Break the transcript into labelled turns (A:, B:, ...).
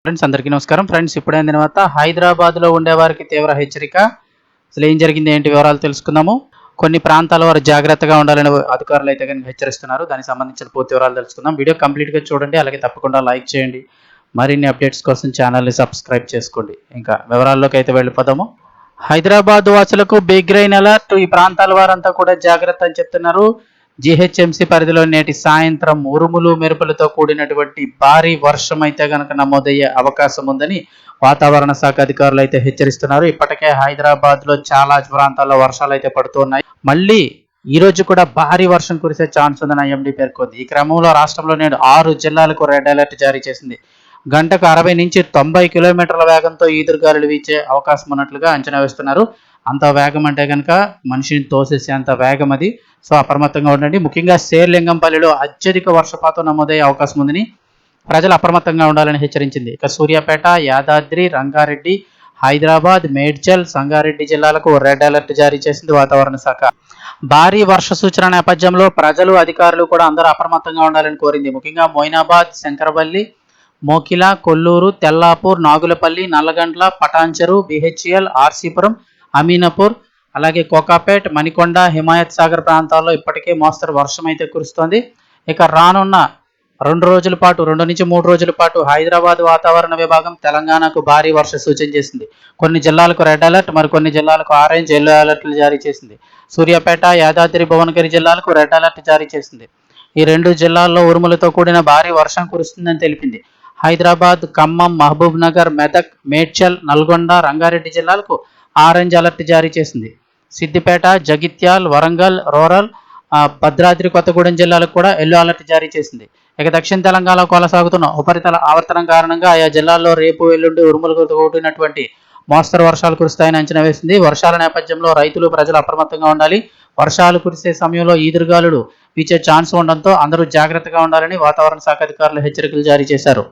A: Friends అందరికీ నమస్కారం. Friends ఇప్పుడైన తర్వాత హైదరాబాద్లో ఉండేవారికి తీవ్ర హెచ్చరిక. అసలు ఏం జరిగింది, ఏంటి వివరాలు తెలుసుకుందాము. కొన్ని ప్రాంతాల వారు జాగ్రత్తగా ఉండాలని అధికారులు అయితే కనుక హెచ్చరిస్తున్నారు. దానికి సంబంధించిన పూర్తి వివరాలు తెలుసుకుందాం. వీడియో కంప్లీట్గా చూడండి, అలాగే తప్పకుండా లైక్ చేయండి. మరిన్ని అప్డేట్స్ కోసం ఛానల్ని సబ్స్క్రైబ్ చేసుకోండి. ఇంకా వివరాల్లోకి అయితే వెళ్ళిపోదాము. హైదరాబాద్ వాసులకు బిగ్ రైన్ అలర్ట్. ఈ ప్రాంతాల వారంతా కూడా జాగ్రత్త అని చెప్తున్నారు. జీహెచ్ఎంసీ పరిధిలో నేటి సాయంత్రం ఉరుములు మెరుపులతో కూడినటువంటి భారీ వర్షం అయితే కనుక నమోదయ్యే అవకాశం ఉందని వాతావరణ శాఖ అధికారులు అయితే హెచ్చరిస్తున్నారు. ఇప్పటికే హైదరాబాద్ లో చాలా ప్రాంతాల్లో వర్షాలు అయితే పడుతున్నాయి. మళ్ళీ ఈ రోజు కూడా భారీ వర్షం కురిసే ఛాన్స్ ఉందని ఐఎండీ పేర్కొంది. ఈ క్రమంలో రాష్ట్రంలో నేడు 6 జిల్లాలకు రెడ్ అలర్ట్ జారీ చేసింది. గంటకు 60 నుంచి 90 కిలోమీటర్ల వేగంతో ఈదురుగాలులు వీచే అవకాశం ఉన్నట్లుగా అంచనా వేస్తున్నారు. అంత వేగం అంటే కనుక మనిషిని తోసేసే అంత వేగం అది. సో అప్రమత్తంగా ఉండండి. ముఖ్యంగా శేర్లింగంపల్లిలో అత్యధిక వర్షపాతం నమోదయ్యే అవకాశం ఉందని ప్రజలు అప్రమత్తంగా ఉండాలని హెచ్చరించింది. ఇక సూర్యాపేట, యాదాద్రి, రంగారెడ్డి, హైదరాబాద్, మేడ్చల్, సంగారెడ్డి జిల్లాలకు రెడ్ అలర్ట్ జారీ చేసింది వాతావరణ శాఖ. భారీ వర్ష సూచన నేపథ్యంలో ప్రజలు, అధికారులు కూడా అందరూ అప్రమత్తంగా ఉండాలని కోరింది. ముఖ్యంగా మొయినాబాద్, శంకరపల్లి, మోకిల, కొల్లూరు, తెల్లాపూర్, నాగులపల్లి, నల్లగండ్ల, పటాన్చెరు, బిహెచ్ఎల్, ఆర్సీపురం, అమీనాపూర్, అలాగే కోకాపేట్, మణికొండ, హిమాయత్ సాగర్ ప్రాంతాల్లో ఇప్పటికే మోస్తరు వర్షం అయితే కురుస్తోంది. ఇక రానున్న 2 నుంచి 3 రోజుల పాటు హైదరాబాద్ వాతావరణ విభాగం తెలంగాణకు భారీ వర్ష సూచన చేసింది. కొన్ని జిల్లాలకు రెడ్ అలర్ట్, మరికొన్ని జిల్లాలకు ఆరెంజ్, ఎల్లో అలర్ట్లు జారీ చేసింది. సూర్యాపేట, యాదాద్రి, భువనగిరి జిల్లాలకు రెడ్ అలర్ట్ జారీ చేసింది. ఈ 2 జిల్లాల్లో ఉరుములతో కూడిన భారీ వర్షం కురుస్తుందని తెలిపింది. హైదరాబాద్, ఖమ్మం, మహబూబ్ నగర్, మెదక్, మేడ్చల్, నల్గొండ, రంగారెడ్డి జిల్లాలకు ఆరెంజ్ అలర్ట్ జారీ చేసింది. సిద్దిపేట, జగిత్యాల్, వరంగల్ రూరల్, భద్రాద్రి కొత్తగూడెం జిల్లాలకు కూడా ఎల్లో అలర్ట్ జారీ చేసింది. ఇక దక్షిణ తెలంగాణలో కొనసాగుతున్న ఉపరితల ఆవర్తనం కారణంగా ఆయా జిల్లాల్లో రేపు, ఎల్లుండి ఉరుములతో కూడినటువంటి మోస్తరు వర్షాలు కురుస్తాయని అంచనా వేసింది. వర్షాల నేపథ్యంలో రైతులు, ప్రజలు అప్రమత్తంగా ఉండాలి. వర్షాలు కురిసే సమయంలో ఈదురుగాలులు వీచే ఛాన్స్ ఉండడంతో అందరూ జాగ్రత్తగా ఉండాలని వాతావరణ శాఖ అధికారులు హెచ్చరికలు జారీ చేశారు.